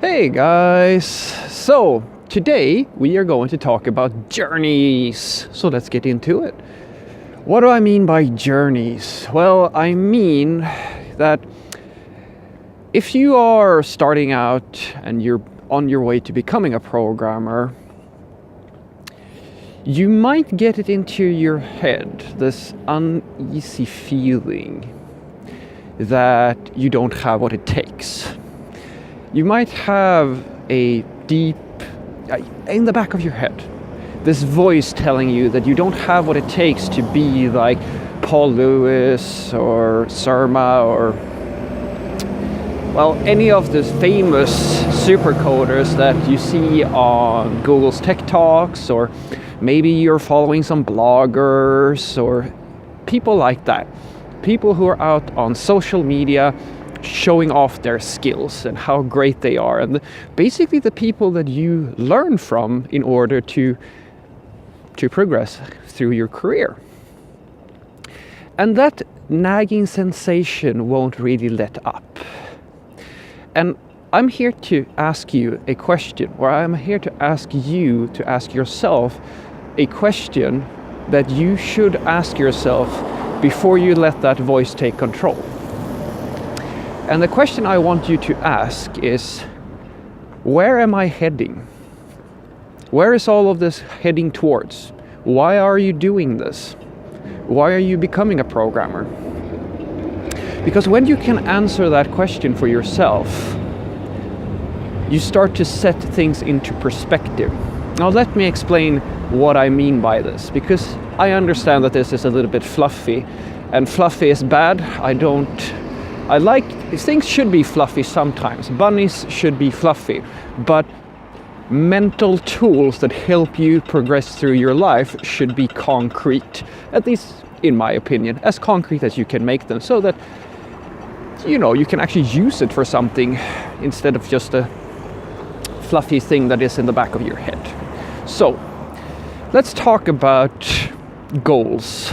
Hey guys! So, today we are going to talk about journeys. So let's get into it. What do I mean by journeys? Well, I mean that if you are starting out and you're on your way to becoming a programmer, you might get it into your head, this uneasy feeling that you don't have what it takes. You might have a deep, in the back of your head, this voice telling you that you don't have what it takes to be like Paul Lewis or Surma or, well, any of the famous supercoders that you see on Google's Tech Talks, or maybe you're following some bloggers or people like that. People who are out on social media showing off their skills and how great they are, and basically the people that you learn from in order to progress through your career. And that nagging sensation won't really let up. And I'm here to ask you a question, or I'm here to ask you to ask yourself a question that you should ask yourself before you let that voice take control. And the question I want you to ask is, where am I heading? Where is all of this heading towards? Why are you doing this? Why are you becoming a programmer? Because when you can answer that question for yourself, you start to set things into perspective. Now let me explain what I mean by this, because I understand that this is a little bit fluffy, and fluffy is bad. I like, things should be fluffy sometimes. Bunnies should be fluffy, but mental tools that help you progress through your life should be concrete, at least in my opinion, as concrete as you can make them, so that you can actually use it for something instead of just a fluffy thing that is in the back of your head. So let's talk about goals.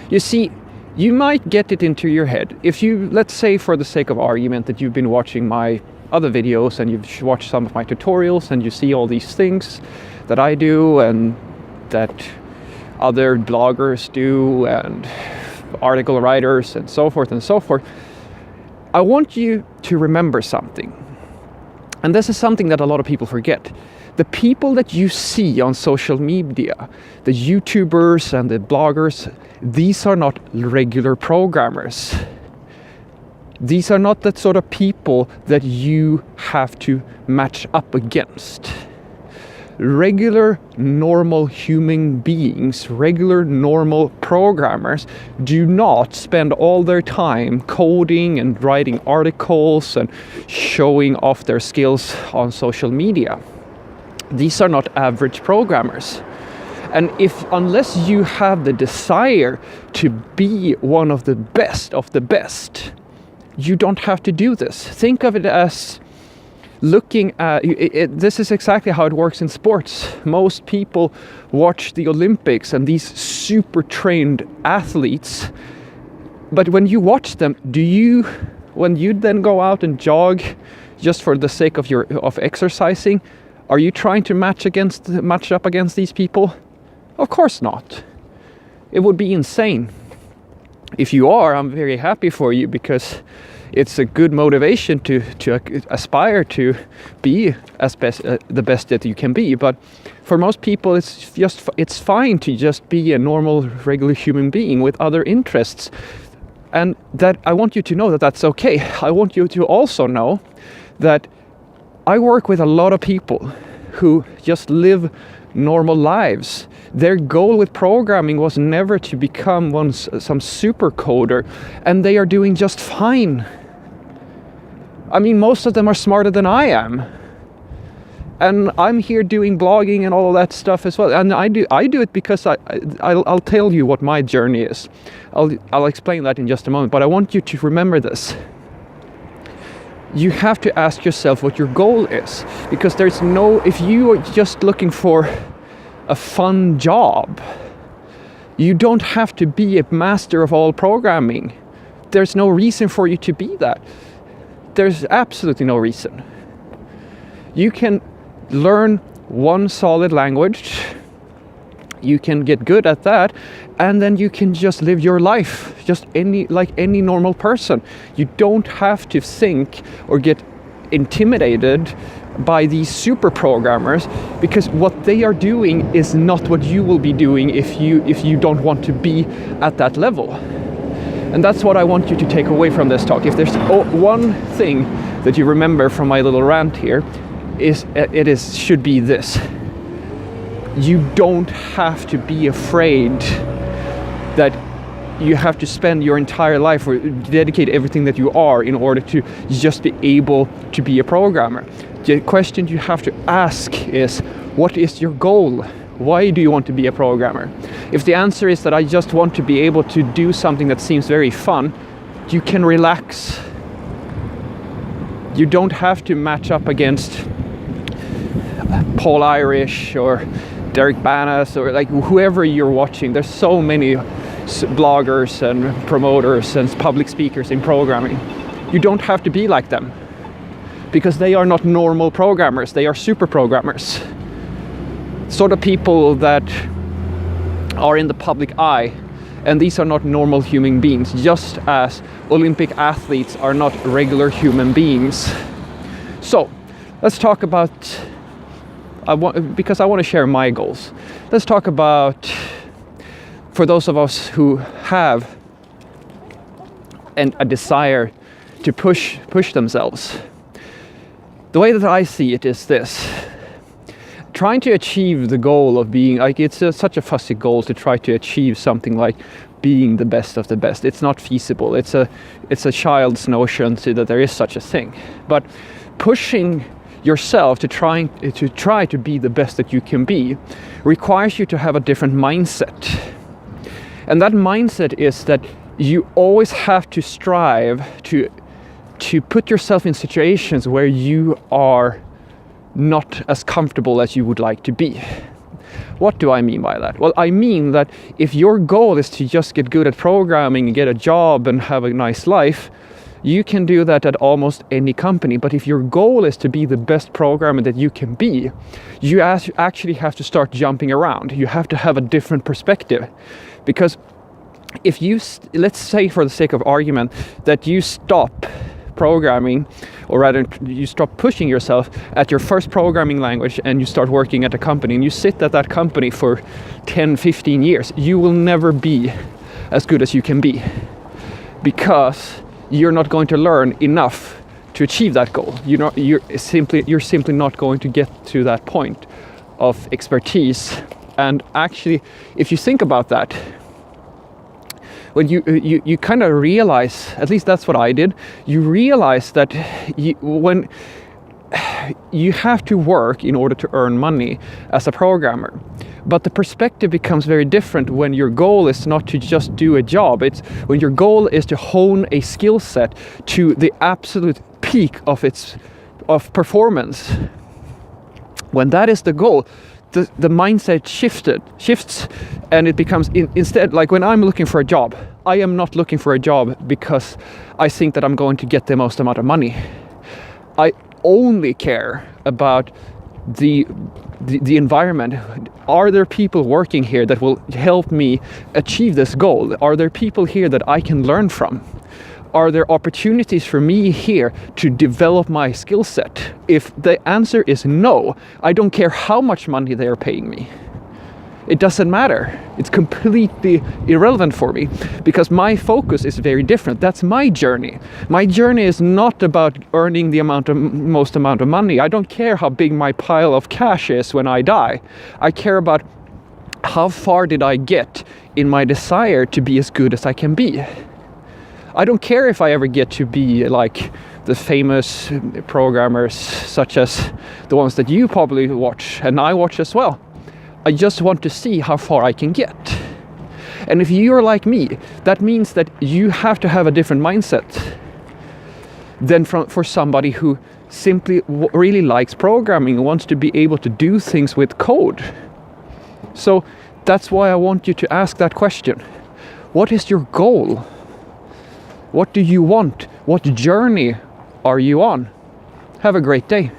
You see, you might get it into your head. If you, let's say for the sake of argument that you've been watching my other videos and you've watched some of my tutorials and you see all these things that I do and that other bloggers do and article writers and so forth, I want you to remember something. And this is something that a lot of people forget. The people that you see on social media, the YouTubers and the bloggers, these are not regular programmers. These are not that sort of people that you have to match up against. Regular, normal human beings, regular, normal programmers do not spend all their time coding and writing articles and showing off their skills on social media. These are not average programmers. And unless you have the desire to be one of the best, you don't have to do this. Think of it as looking at this is exactly how it works in sports. Most people watch the Olympics and these super trained athletes, but when you watch them, when you then go out and jog just for the sake of exercising, are you trying to match up against these people? Of course not. It would be insane. If you are, I'm very happy for you, because it's a good motivation to aspire to be the best that you can be. But for most people, it's fine to just be a normal, regular human being with other interests. And that I want you to know that that's okay. I want you to also know that I work with a lot of people who just live normal lives. Their goal with programming was never to become some super coder, and they are doing just fine. I mean, most of them are smarter than I am. And I'm here doing blogging and all of that stuff as well. And I do it because I'll tell you what my journey is. I'll explain that in just a moment, but I want you to remember this. You have to ask yourself what your goal is, because if you are just looking for a fun job, you don't have to be a master of all programming. There's no reason for you to be that. There's absolutely no reason. You can learn one solid language, you can get good at that, and then you can just live your life just like any normal person. You don't have to think or get intimidated by these super programmers, because what they are doing is not what you will be doing if you don't want to be at that level. And that's what I want you to take away from this talk. If there's one thing that you remember from my little rant here, should be this: you don't have to be afraid that you have to spend your entire life or dedicate everything that you are in order to just be able to be a programmer. The question you have to ask is, what is your goal? Why do you want to be a programmer? If the answer is that I just want to be able to do something that seems very fun, you can relax. You don't have to match up against Paul Irish or Derek Banas or like whoever you're watching. There's so many bloggers and promoters and public speakers in programming. You don't have to be like them, because they are not normal programmers, they are super programmers. Sort of people that are in the public eye, and these are not normal human beings, just as Olympic athletes are not regular human beings. So let's talk about, because I want to share my goals. Let's talk about, for those of us who have a desire to push themselves. The way that I see it is this: trying to achieve the goal of being, like, it's such a fussy goal to try to achieve something like being the best of the best. It's not feasible. It's a child's notion to that there is such a thing. But pushing yourself to try to be the best that you can be requires you to have a different mindset. And that mindset is that you always have to strive to put yourself in situations where you are not as comfortable as you would like to be. What do I mean by that? Well, I mean that if your goal is to just get good at programming and get a job and have a nice life, you can do that at almost any company. But if your goal is to be the best programmer that you can be, you actually have to start jumping around. You have to have a different perspective. Because if you, let's say for the sake of argument, that you stop programming, or rather you stop pushing yourself at your first programming language and you start working at a company and you sit at that company for 10-15 years, you will never be as good as you can be, because you're not going to learn enough to achieve that goal. You're simply not going to get to that point of expertise. And actually, if you think about that, when you kind of realize, at least that's what I did, you realize that when you have to work in order to earn money as a programmer. But the perspective becomes very different when your goal is not to just do a job. It's when your goal is to hone a skill set to the absolute peak of performance. When that is the goal, the mindset shifts, and it becomes instead, like when I'm looking for a job, I am not looking for a job because I think that I'm going to get the most amount of money. I only care about the environment. Are there people working here that will help me achieve this goal? Are there people here that I can learn from? Are there opportunities for me here to develop my skill set? If the answer is no, I don't care how much money they are paying me. It doesn't matter. It's completely irrelevant for me, because my focus is very different. That's my journey. My journey is not about earning the most amount of money. I don't care how big my pile of cash is when I die. I care about how far did I get in my desire to be as good as I can be. I don't care if I ever get to be like the famous programmers, such as the ones that you probably watch and I watch as well. I just want to see how far I can get. And if you're like me, that means that you have to have a different mindset than for somebody who simply really likes programming and wants to be able to do things with code. So that's why I want you to ask that question. What is your goal? What do you want? What journey are you on? Have a great day.